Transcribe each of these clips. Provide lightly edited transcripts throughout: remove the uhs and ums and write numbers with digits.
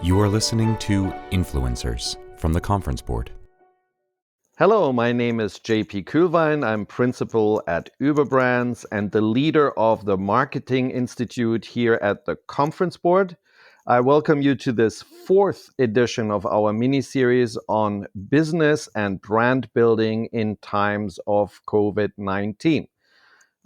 You are listening to Influencers from the Conference Board. Hello, my name is JP Kuehlwein. I'm principal at Überbrands and the leader of the Marketing Institute here at the Conference Board. I welcome you to this fourth edition of our mini-series on business and brand building in times of COVID-19.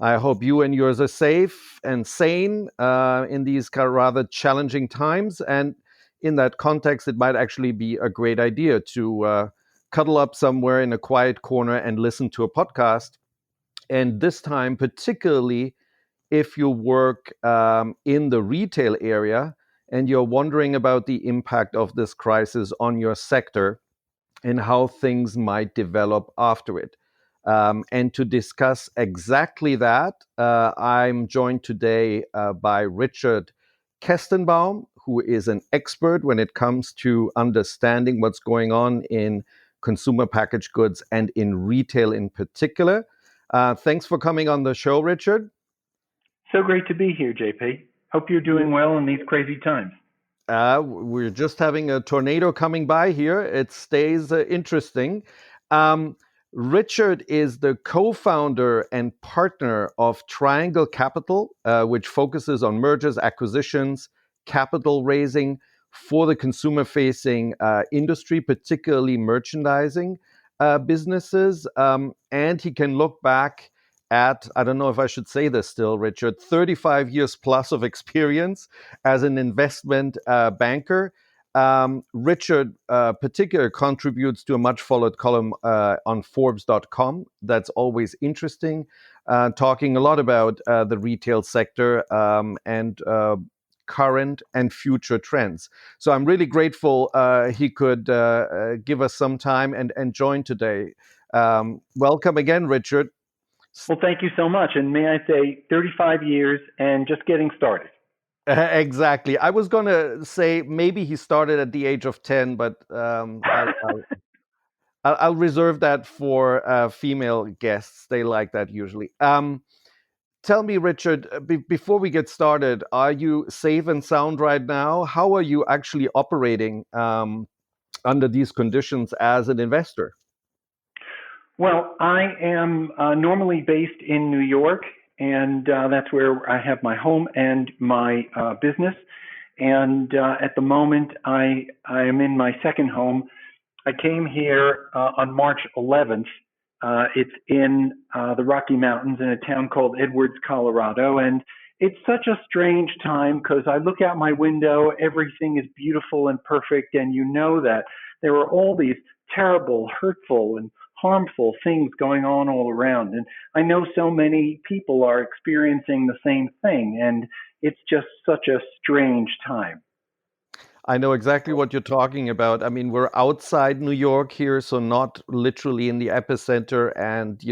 I hope you and yours are safe and sane in these rather challenging times. And in that context, it might actually be a great idea to cuddle up somewhere in a quiet corner and listen to a podcast. And this time, particularly if you work in the retail area and you're wondering about the impact of this crisis on your sector and how things might develop after it. And to discuss exactly that, I'm joined today by Richard Kestenbaum, who is an expert when it comes to understanding what's going on in consumer packaged goods and in retail in particular. Thanks for coming on the show, Richard. So great to be here, JP. Hope you're doing well in these crazy times. We're just having a tornado coming by here. It stays interesting. Richard is the co-founder and partner of Triangle Capital, which focuses on mergers, acquisitions, capital raising for the consumer-facing industry, particularly merchandising businesses. And he can look back at, I don't know if I should say this still, Richard, 35 years plus of experience as an investment banker. Richard particularly contributes to a much followed column on Forbes.com. That's always interesting, talking a lot about the retail sector and current and future trends. So I'm really grateful he could give us some time and join today. Welcome again, Richard. Well, thank you so much. And may I say 35 years and just getting started. Exactly. I was going to say maybe he started at the age of 10, but I'll reserve that for female guests. They like that usually. Tell me, Richard, before we get started, are you safe and sound right now? How are you actually operating under these conditions as an investor? Well, I am normally based in New York, and that's where I have my home and my business. And at the moment, I am in my second home. I came here on March 11th. It's in the Rocky Mountains in a town called Edwards, Colorado. And it's such a strange time because I look out my window, everything is beautiful and perfect. And you know that there are all these terrible, hurtful, and harmful things going on all around. And I know so many people are experiencing the same thing. And it's just such a strange time. I know exactly what you're talking about. I mean, we're outside New York here, so not literally in the epicenter. And,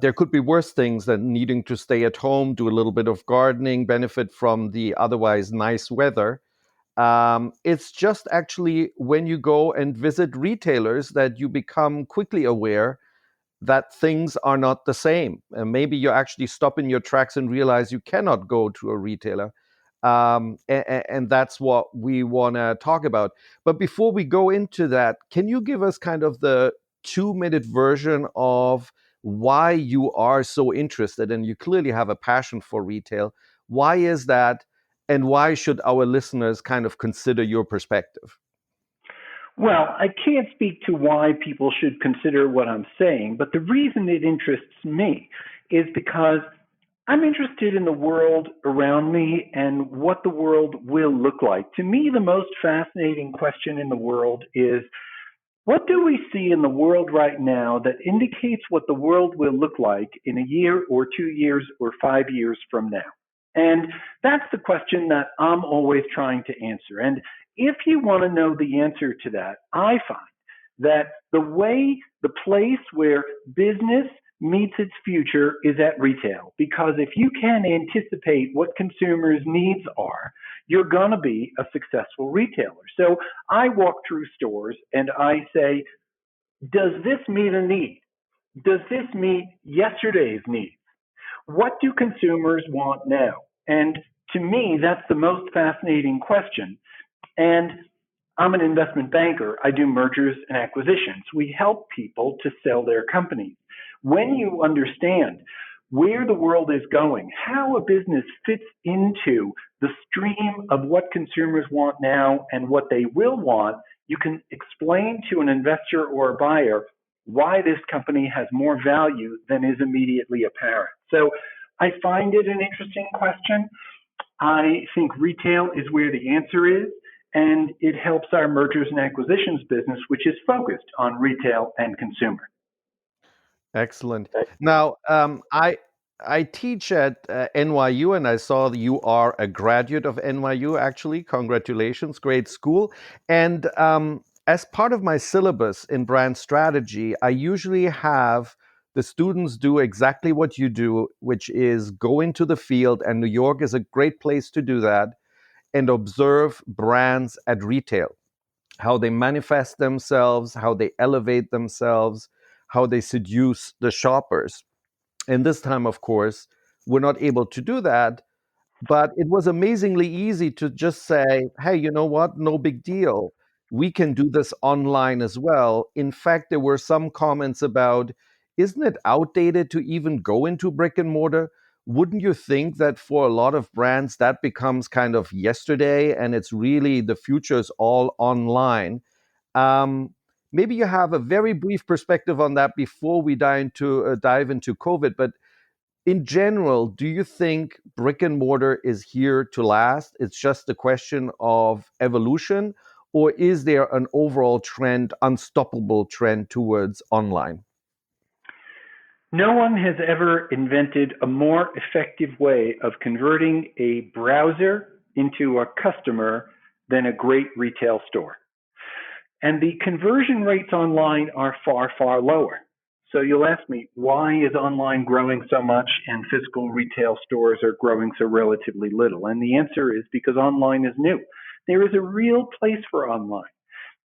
there could be worse things than needing to stay at home, do a little bit of gardening, benefit from the otherwise nice weather. It's just actually when you go and visit retailers that you become quickly aware that things are not the same. And maybe you actually stop in your tracks and realize you cannot go to a retailer. And that's what we want to talk about. But before we go into that, can you give us kind of the 2-minute version of why you are so interested? And you clearly have a passion for retail. Why is that? And why should our listeners kind of consider your perspective? Well, I can't speak to why people should consider what I'm saying, but the reason it interests me is because I'm interested in the world around me and what the world will look like. To me, the most fascinating question in the world is, what do we see in the world right now that indicates what the world will look like in a year or 2 years or 5 years from now? And that's the question that I'm always trying to answer. And if you want to know the answer to that, I find that the place where business meets its future is at retail. Because if you can anticipate what consumers' needs are, you're going to be a successful retailer. So I walk through stores and I say, does this meet a need? Does this meet yesterday's needs? What do consumers want now? And to me, that's the most fascinating question, And I'm an investment banker. I do mergers and acquisitions. We help people to sell their companies. When you understand where the world is going, how a business fits into the stream of what consumers want now and what they will want, you can explain to an investor or a buyer why this company has more value than is immediately apparent. So I find it an interesting question. I think retail is where the answer is, and it helps our mergers and acquisitions business, which is focused on retail and consumer. Excellent. Now, I teach at NYU, and I saw that you are a graduate of NYU. Actually, congratulations, great school. And as part of my syllabus in brand strategy, I usually have the students do exactly what you do, which is go into the field, and New York is a great place to do that, and observe brands at retail, how they manifest themselves, how they elevate themselves, how they seduce the shoppers. And this time, of course, we're not able to do that. But it was amazingly easy to just say, hey, you know what? No big deal. We can do this online as well. In fact, there were some comments about, isn't it outdated to even go into brick and mortar? Wouldn't you think that for a lot of brands that becomes kind of yesterday and it's really the future is all online? Um, Maybe you have a very brief perspective on that before we dive into COVID. But in general, do you think brick and mortar is here to last? It's just a question of evolution, or is there an overall trend, unstoppable trend towards online? No one has ever invented a more effective way of converting a browser into a customer than a great retail store. And the conversion rates online are far, far lower. So you'll ask me, why is online growing so much and physical retail stores are growing so relatively little? And the answer is because online is new. There is a real place for online,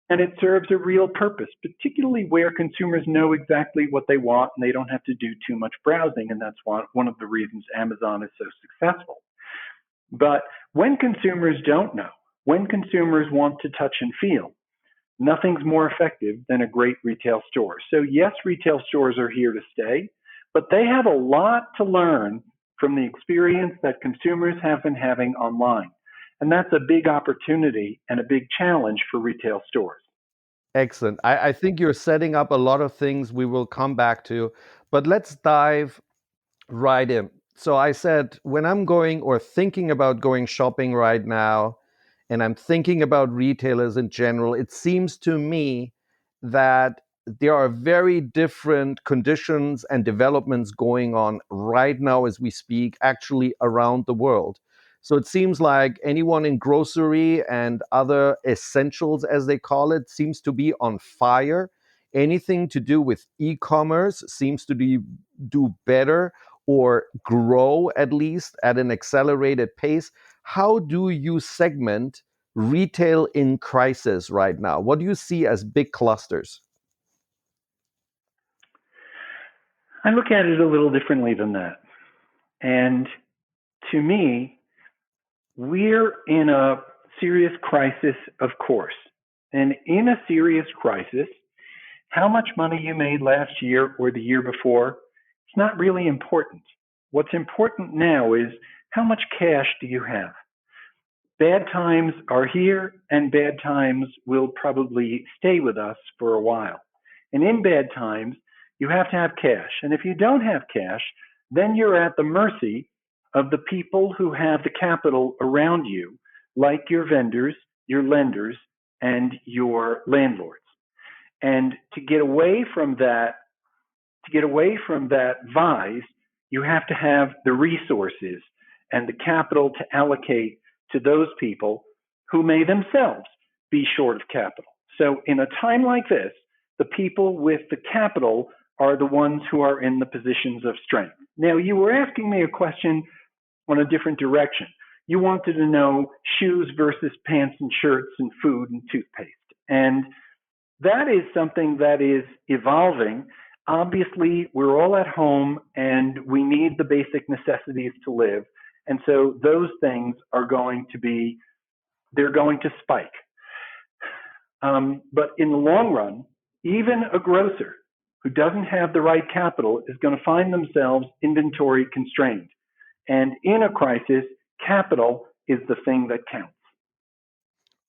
and it serves a real purpose, particularly where consumers know exactly what they want and they don't have to do too much browsing. And that's one of the reasons Amazon is so successful. But when consumers don't know, when consumers want to touch and feel, nothing's more effective than a great retail store. So yes, retail stores are here to stay, but they have a lot to learn from the experience that consumers have been having online. And that's a big opportunity and a big challenge for retail stores. Excellent. I think you're setting up a lot of things we will come back to, but let's dive right in. So I said, when I'm going or thinking about going shopping right now, and I'm thinking about retailers in general, it seems to me that there are very different conditions and developments going on right now as we speak, actually around the world. So it seems like anyone in grocery and other essentials, as they call it, seems to be on fire. Anything to do with e-commerce seems to do better or grow at least at an accelerated pace. How do you segment retail in crisis right now? What do you see as big clusters? I look at it a little differently than that. And to me, we're in a serious crisis, of course. And in a serious crisis, how much money you made last year or the year before, it's not really important. What's important now is how much cash do you have? Bad times are here, and bad times will probably stay with us for a while. And in bad times, you have to have cash. And if you don't have cash, then you're at the mercy of the people who have the capital around you, like your vendors, your lenders, and your landlords. And to get away from that vise, you have to have the resources and the capital to allocate to those people who may themselves be short of capital. So in a time like this, the people with the capital are the ones who are in the positions of strength. Now, you were asking me a question on a different direction. You wanted to know shoes versus pants and shirts and food and toothpaste. And that is something that is evolving. Obviously, we're all at home and we need the basic necessities to live. And so those things are going to be they're going to spike. But in the long run, even a grocer who doesn't have the right capital is going to find themselves inventory constrained. And in a crisis, capital is the thing that counts.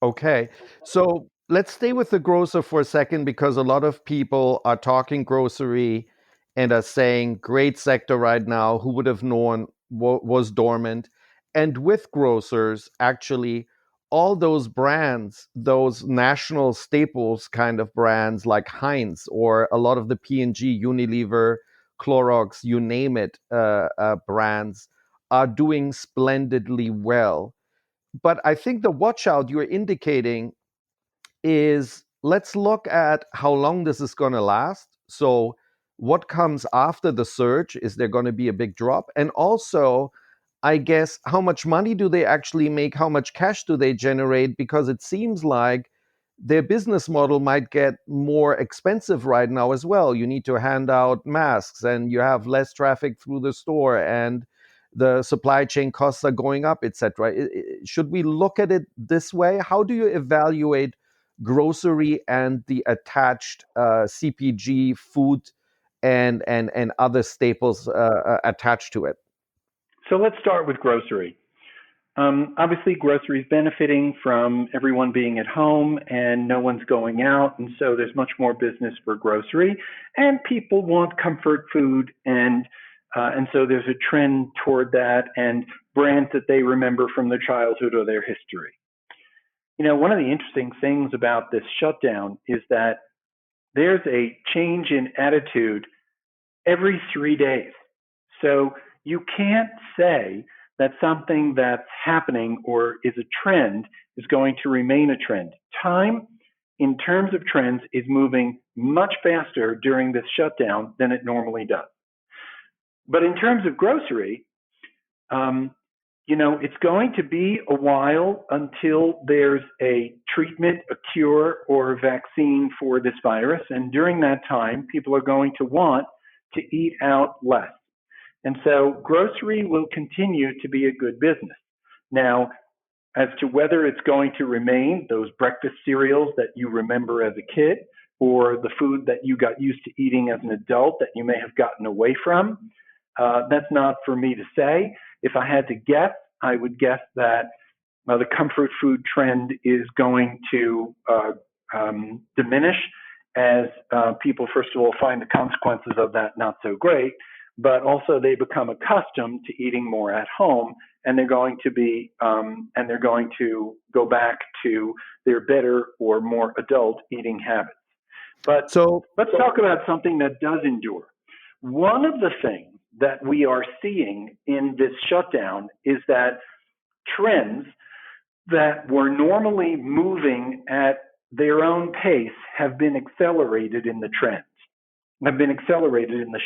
Okay. So let's stay with the grocer for a second because a lot of people are talking grocery and are saying great sector right now. Who would have known was dormant? And with grocers, actually, all those brands, those national staples kind of brands like Heinz or a lot of the P&G, Unilever, Clorox, you name it, brands are doing splendidly well. But I think the watch out you're indicating is let's look at how long this is going to last. So, what comes after the surge? Is there going to be a big drop? And also, I guess, how much money do they actually make? How much cash do they generate? Because it seems like their business model might get more expensive right now as well. You need to hand out masks and you have less traffic through the store and the supply chain costs are going up, etc. Should we look at it this way? How do you evaluate grocery and the attached CPG food and other staples attached to it? So let's start with grocery. Obviously, grocery is benefiting from everyone being at home and no one's going out, and so there's much more business for grocery. And people want comfort food, and so there's a trend toward that and brands that they remember from their childhood or their history. You know, one of the interesting things about this shutdown is that there's a change in attitude every 3 days. So you can't say that something that's happening or is a trend is going to remain a trend. Time, in terms of trends, is moving much faster during this shutdown than it normally does. But in terms of grocery, it's going to be a while until there's a treatment, a cure, or a vaccine for this virus. And during that time, people are going to want to eat out less. And so grocery will continue to be a good business. Now, as to whether it's going to remain those breakfast cereals that you remember as a kid or the food that you got used to eating as an adult that you may have gotten away from, that's not for me to say. If I had to guess, I would guess that the comfort food trend is going to diminish as people, first of all, find the consequences of that not so great, but also they become accustomed to eating more at home, and they're going to go back to their better or more adult eating habits. But let's talk about something that does endure. One of the things that we are seeing in this shutdown is that trends that were normally moving at their own pace have been accelerated in the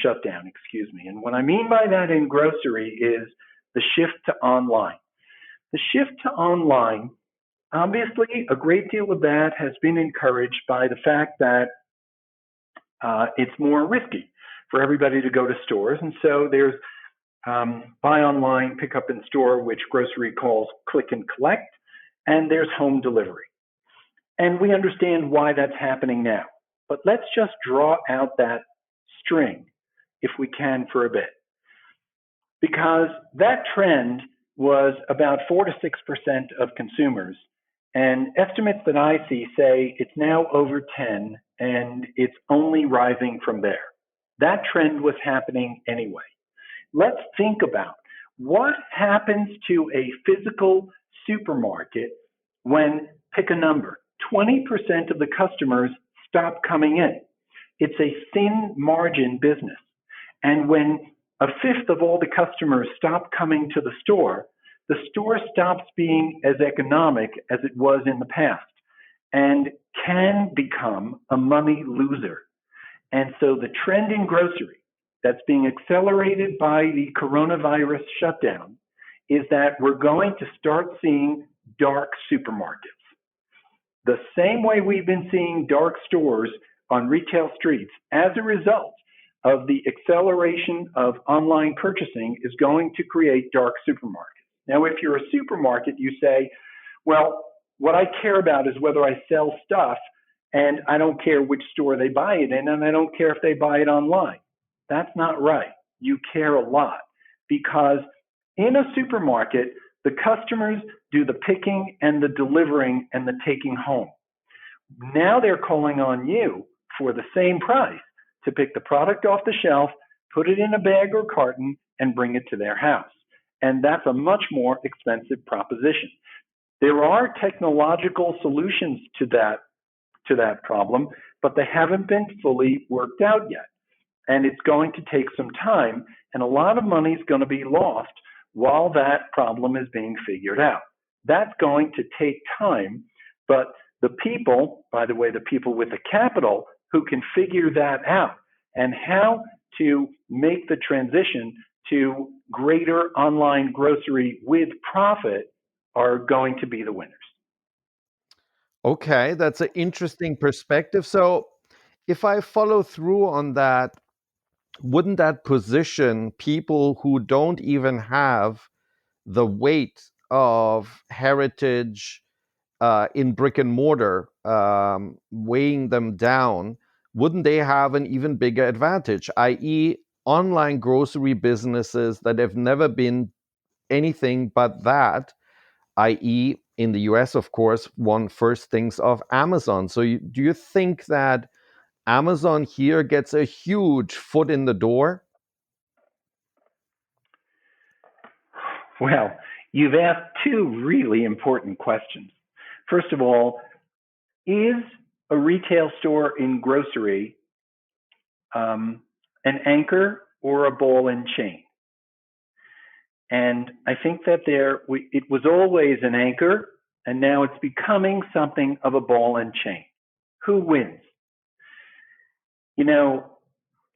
shutdown, And what I mean by that in grocery is the shift to online. The shift to online, obviously, a great deal of that has been encouraged by the fact that it's more risky for everybody to go to stores. And so there's buy online, pick up in store, which grocery calls click and collect, and there's home delivery. And we understand why that's happening now. But let's just draw out that string, if we can, for a bit. Because that trend was about 4 to 6% of consumers. And estimates that I see say it's now over 10, and it's only rising from there. That trend was happening anyway. Let's think about what happens to a physical supermarket when, pick a number, 20% of the customers stop coming in. It's a thin margin business. And when a fifth of all the customers stop coming to the store stops being as economic as it was in the past and can become a money loser. And so the trend in grocery that's being accelerated by the coronavirus shutdown is that we're going to start seeing dark supermarkets. The same way we've been seeing dark stores on retail streets as a result of the acceleration of online purchasing is going to create dark supermarkets. Now, if you're a supermarket, you say, well, what I care about is whether I sell stuff, and I don't care which store they buy it in, and I don't care if they buy it online. That's not right. You care a lot because in a supermarket, the customers do the picking and the delivering and the taking home. Now they're calling on you for the same price to pick the product off the shelf, put it in a bag or carton, and bring it to their house. And that's a much more expensive proposition. There are technological solutions to that problem, but they haven't been fully worked out yet. And it's going to take some time, and a lot of money is going to be lost while that problem is being figured out. That's going to take time, but the people, by the way, the people with the capital who can figure that out and how to make the transition to greater online grocery with profit are going to be the winners. Okay, that's an interesting perspective. So, if I follow through on that, wouldn't that position people who don't even have the weight of heritage in brick and mortar weighing them down? Wouldn't they have an even bigger advantage, i.e., online grocery businesses that have never been anything but that, i.e., in the US, of course, one first thinks of Amazon. So, do you think that Amazon here gets a huge foot in the door? Well, you've asked two really important questions. First of all, is a retail store in grocery an anchor or a ball and chain? And I think that it was always an anchor, and now it's becoming something of a ball and chain. Who wins? You know,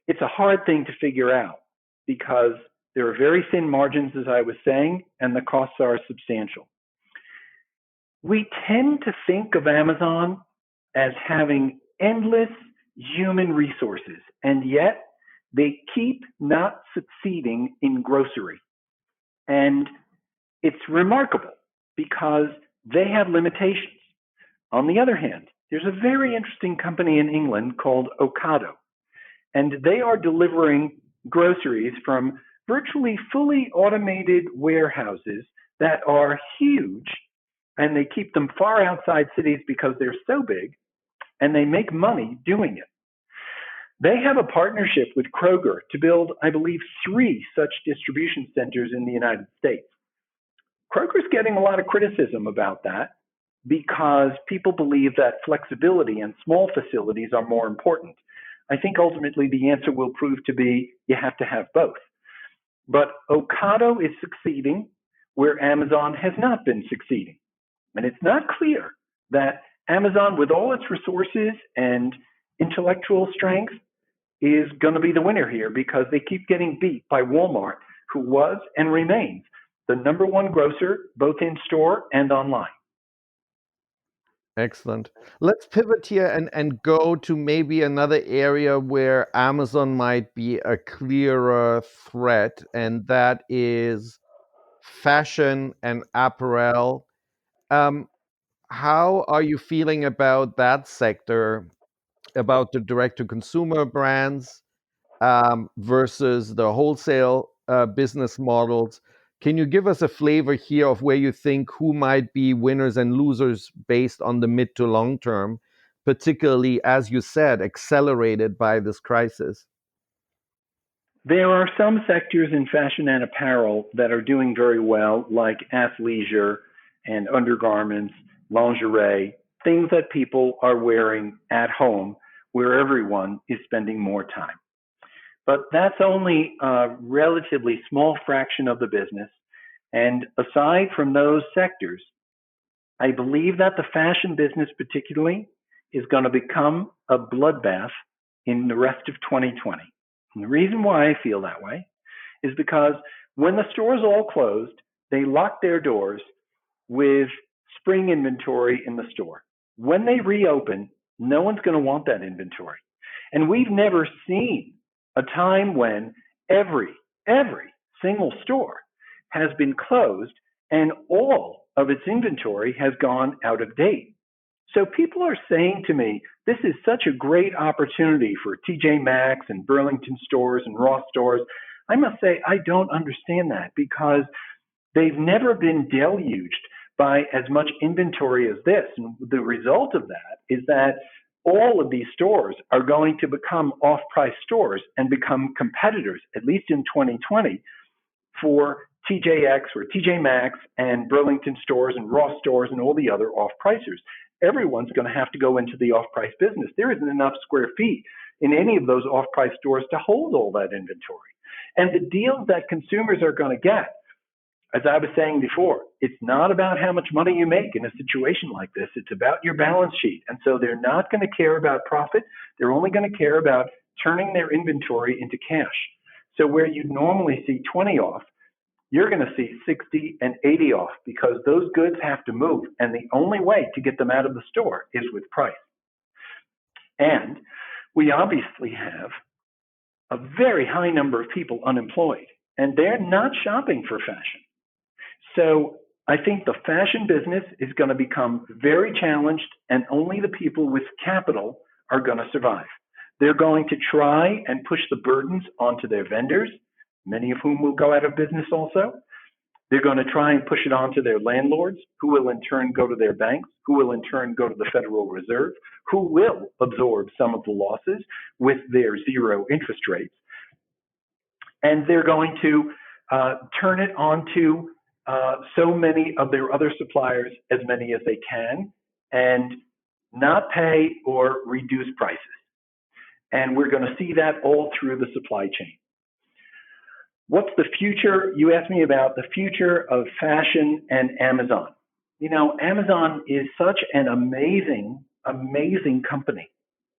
it's a hard thing to figure out because there are very thin margins, as I was saying, and the costs are substantial. We tend to think of Amazon as having endless human resources, and yet they keep not succeeding in grocery. And it's remarkable because they have limitations. On the other hand, there's a very interesting company in England called Ocado, and they are delivering groceries from virtually fully automated warehouses that are huge, and they keep them far outside cities because they're so big, and they make money doing it. They have a partnership with Kroger to build, I believe, 3 such distribution centers in the United States. Kroger's getting a lot of criticism about that because people believe that flexibility and small facilities are more important. I think ultimately the answer will prove to be you have to have both. But Ocado is succeeding where Amazon has not been succeeding. And it's not clear that Amazon, with all its resources and intellectual strength, is going to be the winner here because they keep getting beat by Walmart, who was and remains the number 1 grocer, both in store and online. Excellent. Let's pivot here and go to maybe another area where Amazon might be a clearer threat, and that is fashion and apparel. How are you feeling about that sector, about the direct-to-consumer brands versus the wholesale business models? Can you give us a flavor here of where you think who might be winners and losers based on the mid to long term, particularly, as you said, accelerated by this crisis? There are some sectors in fashion and apparel that are doing very well, like athleisure and undergarments, lingerie, things that people are wearing at home where everyone is spending more time. But that's only a relatively small fraction of the business. And aside from those sectors, I believe that the fashion business particularly is going to become a bloodbath in the rest of 2020. And the reason why I feel that way is because when the stores all closed, they locked their doors with spring inventory in the store. When they reopen, no one's going to want that inventory. And we've never seen a time when every single store has been closed and all of its inventory has gone out of date. So people are saying to me, this is such a great opportunity for TJ Maxx and Burlington stores and Ross stores. I must say, I don't understand that because they've never been deluged by as much inventory as this. And the result of that is that all of these stores are going to become off-price stores and become competitors, at least in 2020, for TJX or TJ Maxx and Burlington stores and Ross stores and all the other off-pricers. Everyone's going to have to go into the off-price business. There isn't enough square feet in any of those off-price stores to hold all that inventory. And the deals that consumers are going to get, as I was saying before, it's not about how much money you make in a situation like this. It's about your balance sheet. And so they're not going to care about profit. They're only going to care about turning their inventory into cash. So where you normally see 20 off, you're going to see 60 and 80 off because those goods have to move. And the only way to get them out of the store is with price. And we obviously have a very high number of people unemployed, and they're not shopping for fashion. So I think the fashion business is going to become very challenged, and only the people with capital are going to survive. They're going to try and push the burdens onto their vendors, many of whom will go out of business also. They're going to try and push it onto their landlords, who will in turn go to their banks, who will in turn go to the Federal Reserve, who will absorb some of the losses with their zero interest rates. And they're going to turn it onto so many of their other suppliers, as many as they can, and not pay or reduce prices. And we're going to see that all through the supply chain. What's the future? You asked me about the future of fashion and Amazon. You know, Amazon is such an amazing, amazing company.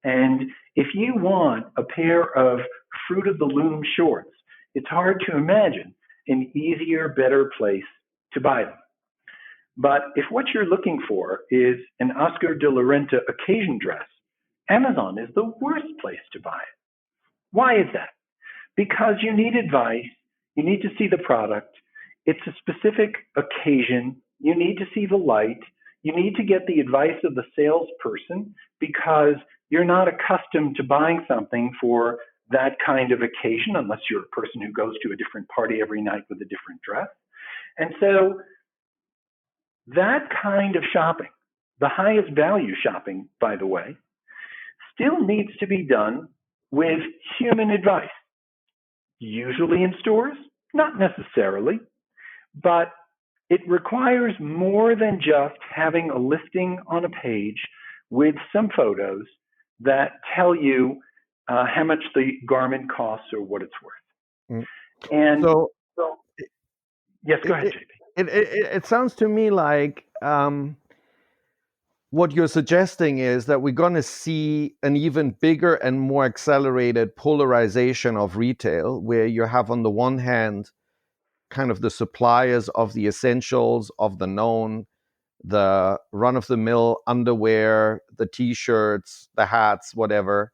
And if you want a pair of Fruit of the Loom shorts, it's hard to imagine an easier, better place to buy them. But if what you're looking for is an Oscar de la Renta occasion dress, Amazon is the worst place to buy it. Why is that? Because you need advice, you need to see the product, it's a specific occasion, you need to see the light, you need to get the advice of the salesperson because you're not accustomed to buying something for that kind of occasion unless you're a person who goes to a different party every night with a different dress. And so that kind of shopping, the highest value shopping, by the way, still needs to be done with human advice, usually in stores, not necessarily, but it requires more than just having a listing on a page with some photos that tell you how much the garment costs or what it's worth. And so yes, go ahead, JP. It sounds to me like what you're suggesting is that we're going to see an even bigger and more accelerated polarization of retail, where you have on the one hand kind of the suppliers of the essentials, of the known, the run-of-the-mill underwear, the T-shirts, the hats, whatever,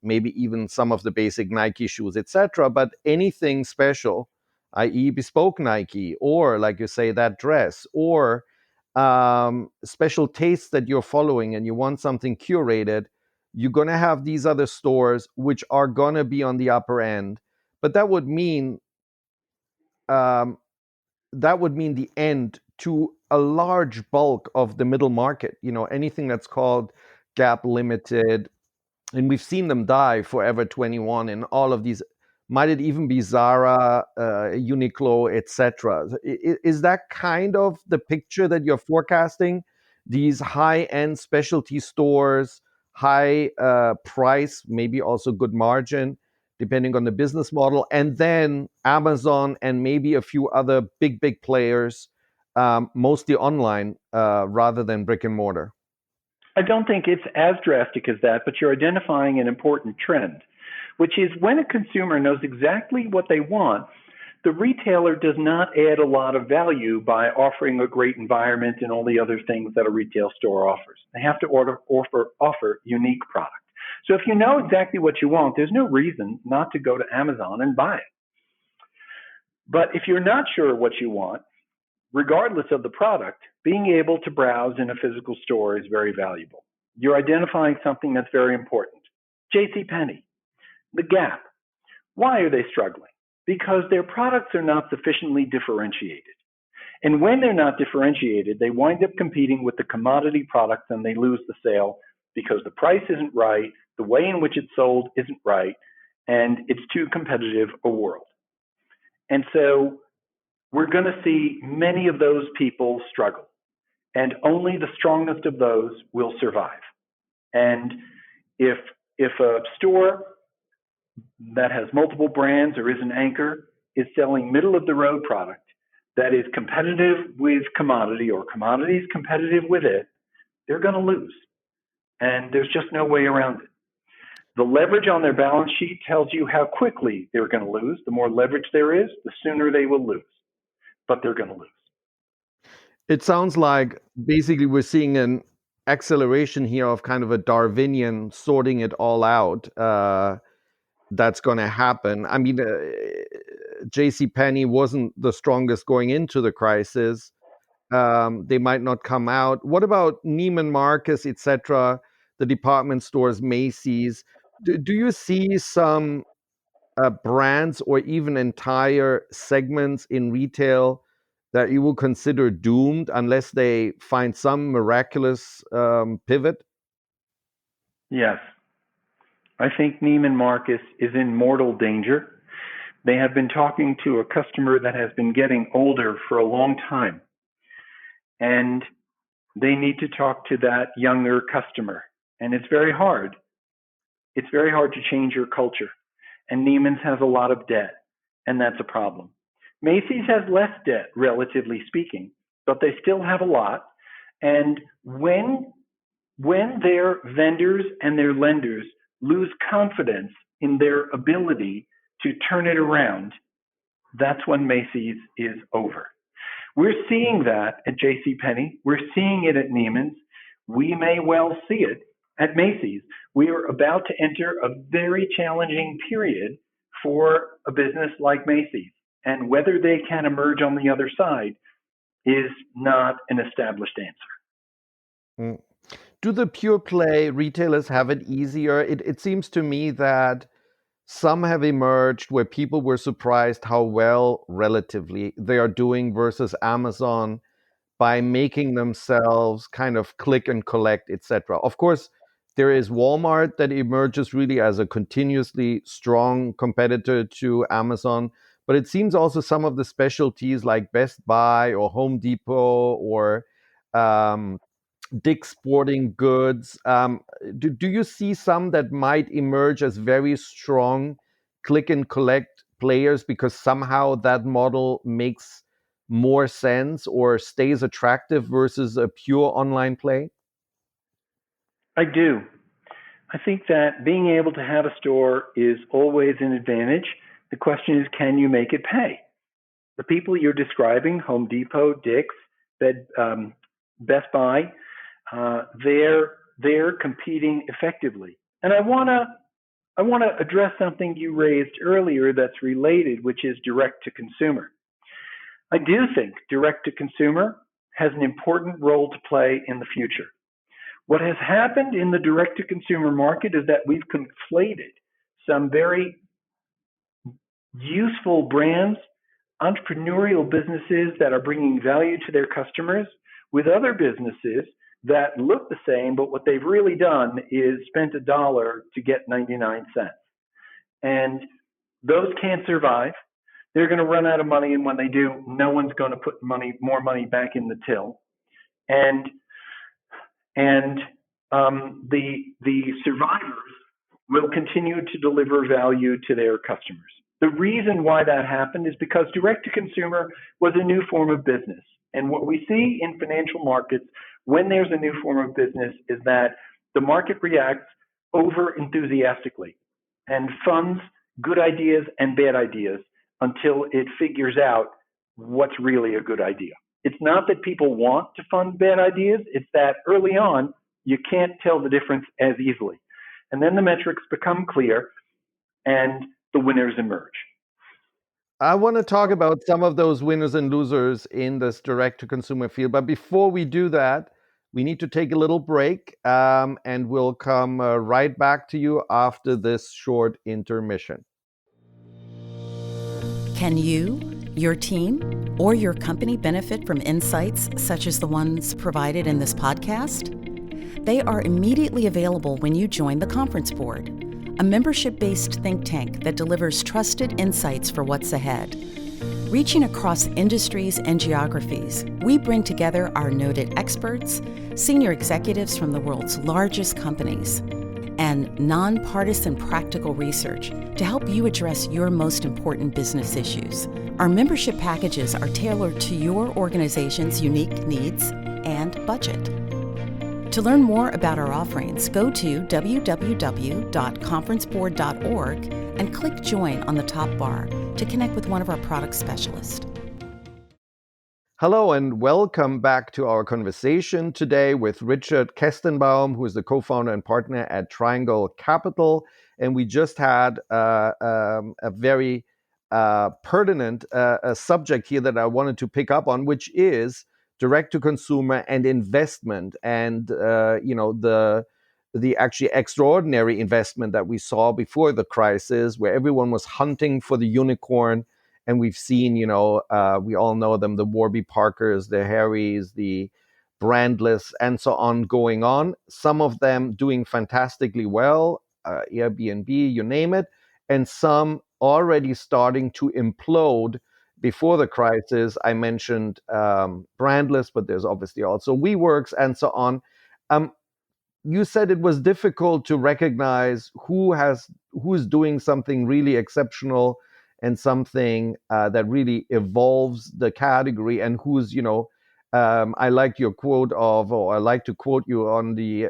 maybe even some of the basic Nike shoes, etc. But anything special, i.e. bespoke Nike, or like you say, that dress, or special tastes that you're following and you want something curated, you're going to have these other stores which are going to be on the upper end. But that would mean the end to a large bulk of the middle market, you know, anything that's called Gap Limited. And we've seen them die, Forever 21, and all of these. Might it even be Zara, Uniqlo, etc.? Is that kind of the picture that you're forecasting? These high-end specialty stores, high price, maybe also good margin, depending on the business model, and then Amazon and maybe a few other big players, mostly online rather than brick and mortar. I don't think it's as drastic as that, but you're identifying an important trend, which is when a consumer knows exactly what they want, the retailer does not add a lot of value by offering a great environment and all the other things that a retail store offers. They have to offer unique product. So if you know exactly what you want, there's no reason not to go to Amazon and buy it. But if you're not sure what you want, regardless of the product, being able to browse in a physical store is very valuable. You're identifying something that's very important. JC Penney, The Gap. Why are they struggling? Because their products are not sufficiently differentiated. And when they're not differentiated, they wind up competing with the commodity products and they lose the sale because the price isn't right, the way in which it's sold isn't right, and it's too competitive a world. And so we're going to see many of those people struggle, and only the strongest of those will survive. And if a store that has multiple brands or is an anchor is selling middle of the road product that is competitive with commodity or commodity is competitive with it, they're going to lose. And there's just no way around it. The leverage on their balance sheet tells you how quickly they're going to lose. The more leverage there is, the sooner they will lose. But they're going to lose. It sounds like basically we're seeing an acceleration here of kind of a Darwinian sorting it all out. That's going to happen. I mean, J.C. Penney wasn't the strongest going into the crisis. They might not come out. What about Neiman Marcus, etc., the department stores, Macy's? Do you see some brands or even entire segments in retail that you will consider doomed unless they find some miraculous pivot? Yes. I think Neiman Marcus is in mortal danger. They have been talking to a customer that has been getting older for a long time. And they need to talk to that younger customer. And it's very hard. It's very hard to change your culture. And Neiman's has a lot of debt, and that's a problem. Macy's has less debt, relatively speaking, but they still have a lot. And when their vendors and their lenders lose confidence in their ability to turn it around, that's when Macy's is over. We're seeing that at JCPenney. We're seeing it at Neiman's. We may well see it at Macy's. We are about to enter a very challenging period for a business like Macy's. And whether they can emerge on the other side is not an established answer. Do the pure play retailers have it easier? It seems to me that some have emerged where people were surprised how well relatively they are doing versus Amazon by making themselves kind of click and collect, etc. Of course, there is Walmart that emerges really as a continuously strong competitor to Amazon. But it seems also some of the specialties like Best Buy or Home Depot or Dick's Sporting Goods, do you see some that might emerge as very strong click and collect players because somehow that model makes more sense or stays attractive versus a pure online play? I do. I think that being able to have a store is always an advantage. The question is, can you make it pay? The people you're describing, Home Depot, Dick's, Best Buy, they're competing effectively. And I want to address something you raised earlier that's related, which is direct to consumer. I do think direct to consumer has an important role to play in the future. What has happened in the direct to consumer market is that we've conflated some very useful brands, entrepreneurial businesses that are bringing value to their customers with other businesses that look the same, but what they've really done is spent $1 to get 99 cents. And those can't survive. They're going to run out of money, and when they do, no one's going to put more money back in the till. And the survivors will continue to deliver value to their customers. The reason why that happened is because direct-to-consumer was a new form of business. And what we see in financial markets when there's a new form of business is that the market reacts over-enthusiastically and funds good ideas and bad ideas until it figures out what's really a good idea. It's not that people want to fund bad ideas, it's that early on, you can't tell the difference as easily. And then the metrics become clear and the winners emerge. I want to talk about some of those winners and losers in this direct-to-consumer field. But before we do that, we need to take a little break, and we'll come right back to you after this short intermission. Can you, your team, or your company benefit from insights such as the ones provided in this podcast? They are immediately available when you join the Conference Board, a membership-based think tank that delivers trusted insights for what's ahead. Reaching across industries and geographies, we bring together our noted experts, senior executives from the world's largest companies, and nonpartisan practical research to help you address your most important business issues. Our membership packages are tailored to your organization's unique needs and budget. To learn more about our offerings, go to www.conferenceboard.org and click Join on the top bar to connect with one of our product specialists. Hello and welcome back to our conversation today with Richard Kestenbaum, who is the co-founder and partner at Triangle Capital. And we just had a very pertinent subject here that I wanted to pick up on, which is direct-to-consumer and investment, and the actually extraordinary investment that we saw before the crisis, where everyone was hunting for the unicorn. And we've seen, we all know them, the Warby Parkers, the Harrys, the Brandless, and so on going on. Some of them doing fantastically well, Airbnb, you name it, and some already starting to implode. Before the crisis, I mentioned Brandless, but there's obviously also WeWorks and so on. You said it was difficult to recognize who's doing something really exceptional and something that really evolves the category, and who's, I like your quote or I like to quote you on the,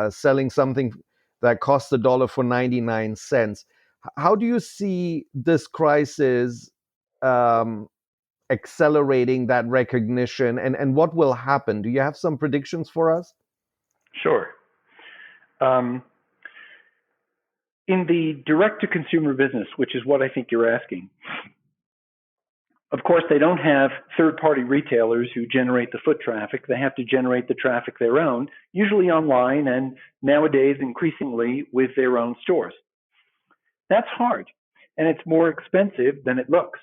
selling something that costs $1 for 99 cents. How do you see this crisis accelerating that recognition, and what will happen? Do you have some predictions for us? Sure. In the direct-to-consumer business, which is what I think you're asking, of course, they don't have third-party retailers who generate the foot traffic. They have to generate the traffic their own, usually online, and nowadays increasingly with their own stores. That's hard, and it's more expensive than it looks.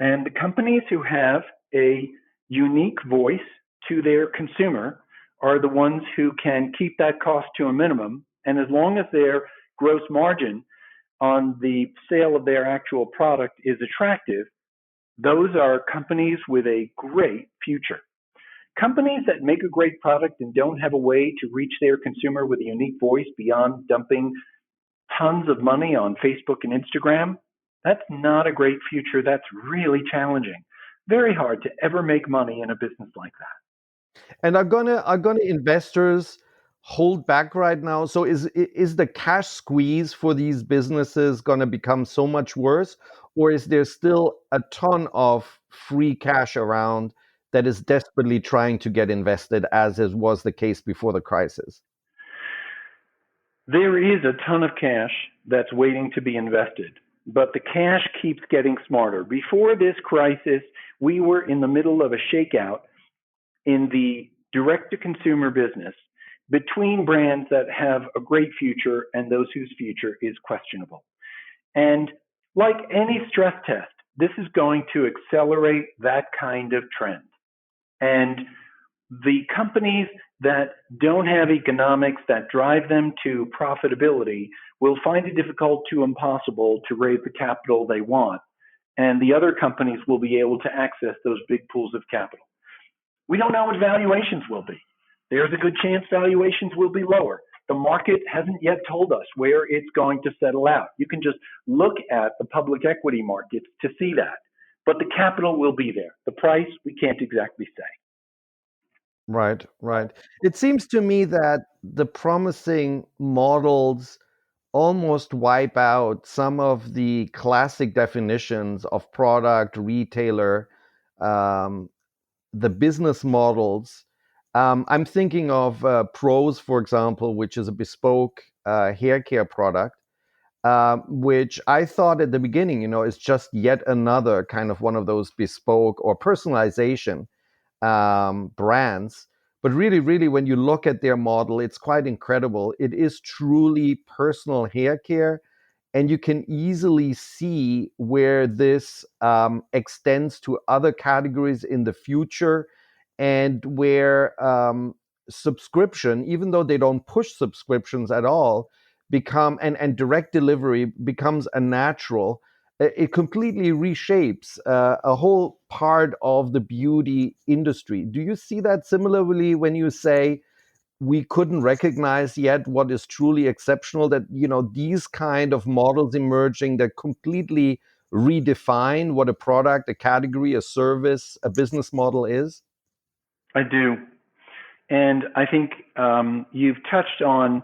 And the companies who have a unique voice to their consumer are the ones who can keep that cost to a minimum. And as long as their gross margin on the sale of their actual product is attractive, those are companies with a great future. Companies that make a great product and don't have a way to reach their consumer with a unique voice beyond dumping tons of money on Facebook and Instagram, that's not a great future. That's really challenging. Very hard to ever make money in a business like that. And are gonna investors hold back right now? So is the cash squeeze for these businesses going to become so much worse, or is there still a ton of free cash around that is desperately trying to get invested, as was the case before the crisis? There is a ton of cash that's waiting to be invested, but the cash keeps getting smarter. Before this crisis, we were in the middle of a shakeout in the direct-to-consumer business between brands that have a great future and those whose future is questionable. And like any stress test, this is going to accelerate that kind of trend. And the companies that don't have economics that drive them to profitability will find it difficult to impossible to raise the capital they want. And the other companies will be able to access those big pools of capital. We don't know what valuations will be. There's a good chance valuations will be lower. The market hasn't yet told us where it's going to settle out. You can just look at the public equity markets to see that. But the capital will be there. The price, we can't exactly say. Right. It seems to me that the promising models almost wipe out some of the classic definitions of product, retailer, the business models. I'm thinking of Prose, for example, which is a bespoke hair care product. which I thought at the beginning, is just yet another kind of one of those bespoke or personalization brands. But really, really, when you look at their model, it's quite incredible. It is truly personal hair care. And you can easily see where this extends to other categories in the future, and where subscription, even though they don't push subscriptions at all, and direct delivery becomes a natural. It completely reshapes a whole part of the beauty industry. Do you see that similarly when you say we couldn't recognize yet what is truly exceptional, that these kind of models emerging that completely redefine what a product, a category, a service, a business model is? I do. And I think you've touched on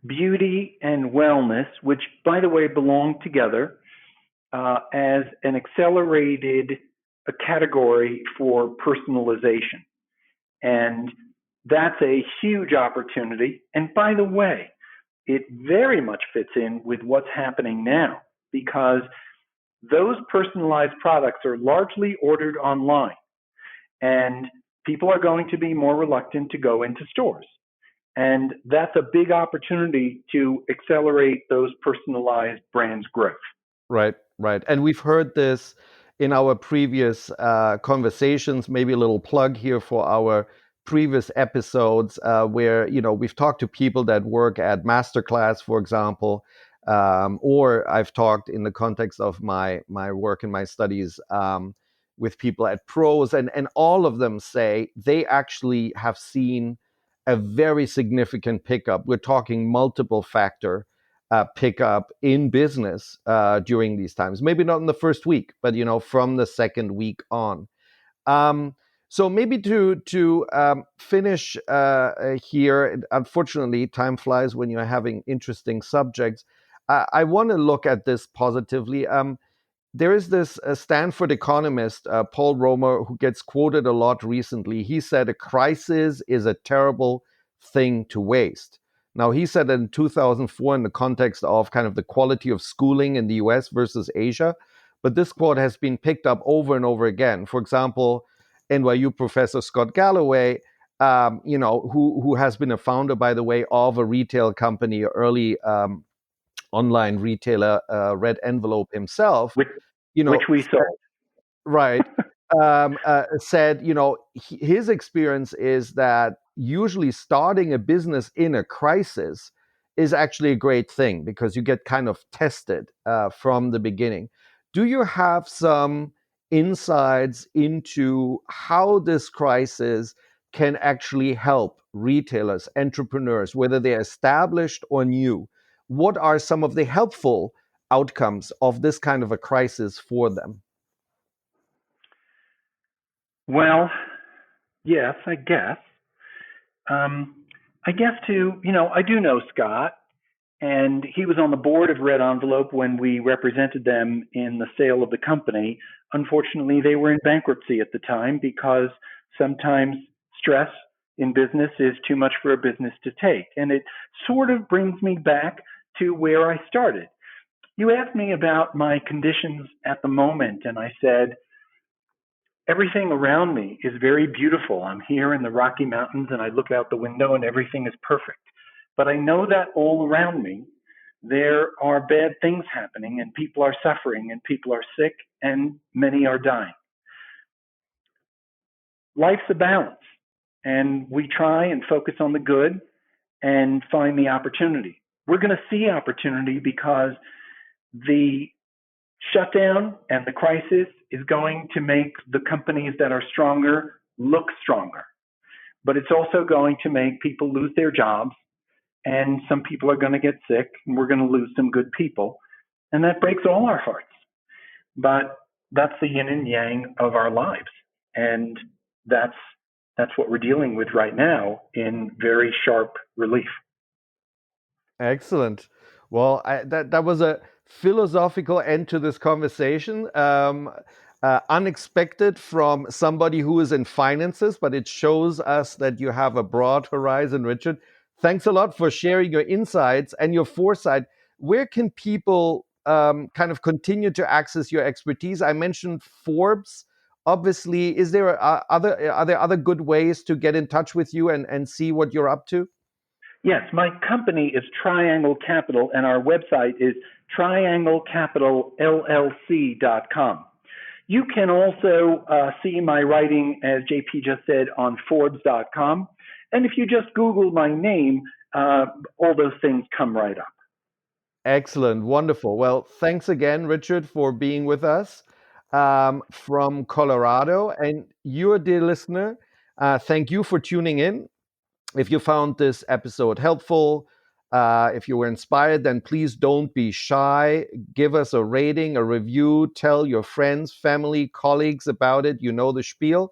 beauty and wellness, which, by the way, belong together as an accelerated category for personalization. And that's a huge opportunity. And by the way, it very much fits in with what's happening now, because those personalized products are largely ordered online, and people are going to be more reluctant to go into stores. And that's a big opportunity to accelerate those personalized brands' growth. Right, right. And we've heard this in our previous conversations. Maybe a little plug here for our previous episodes where, we've talked to people that work at Masterclass, for example, or I've talked in the context of my work and my studies with people at pros, and all of them say they actually have seen a very significant pickup. We're talking multiple factor pickup in business during these times. Maybe not in the first week, but from the second week on. So maybe to finish here, unfortunately, time flies when you're having interesting subjects. I want to look at this positively. There is this Stanford economist, Paul Romer, who gets quoted a lot recently. He said, "A crisis is a terrible thing to waste." Now, he said that in 2004 in the context of kind of the quality of schooling in the US versus Asia. But this quote has been picked up over and over again. For example, NYU professor Scott Galloway, who has been a founder, by the way, of a retail company, early online retailer, Red Envelope himself, which we sold. Right. Said, his experience is that usually starting a business in a crisis is actually a great thing, because you get kind of tested from the beginning. Do you have some insights into how this crisis can actually help retailers, entrepreneurs, whether they're established or new? What are some of the helpful outcomes of this kind of a crisis for them? Well, yes, I guess. I do know Scott, and he was on the board of Red Envelope when we represented them in the sale of the company. Unfortunately, they were in bankruptcy at the time, because sometimes stress in business is too much for a business to take. And it sort of brings me back to where I started. You asked me about my conditions at the moment, and I said, everything around me is very beautiful. I'm here in the Rocky Mountains, and I look out the window and everything is perfect. But I know that all around me, there are bad things happening, and people are suffering, and people are sick, and many are dying. Life's a balance, and we try and focus on the good and find the opportunity. We're going to see opportunity, because the shutdown and the crisis is going to make the companies that are stronger look stronger. But it's also going to make people lose their jobs, and some people are going to get sick, and we're going to lose some good people. And that breaks all our hearts. But that's the yin and yang of our lives. And that's what we're dealing with right now in very sharp relief. Excellent. Well, that was a philosophical end to this conversation. Unexpected from somebody who is in finances, but it shows us that you have a broad horizon, Richard. Thanks a lot for sharing your insights and your foresight. where can people kind of continue to access your expertise? I mentioned Forbes. Obviously, are there other good ways to get in touch with you and see what you're up to? Yes, my company is Triangle Capital, and our website is trianglecapitallllc.com. You can also see my writing, as JP just said, on Forbes.com. And if you just Google my name, all those things come right up. Excellent. Wonderful. Well, thanks again, Richard, for being with us from Colorado. And you, dear listener, thank you for tuning in. If you found this episode helpful, if you were inspired, then please don't be shy. Give us a rating, a review, tell your friends, family, colleagues about it. You know the spiel.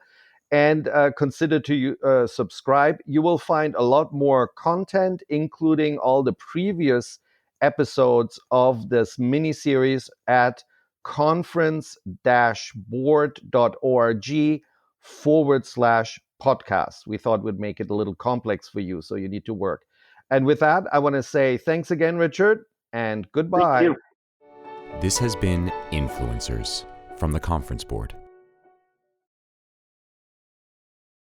And consider to subscribe. You will find a lot more content, including all the previous episodes of this mini-series at conference-board.org/podcast. We thought we'd make it a little complex for you, so you need to work. And with that, I want to say thanks again, Richard, and goodbye. Thank you. This has been Influencers from the Conference Board.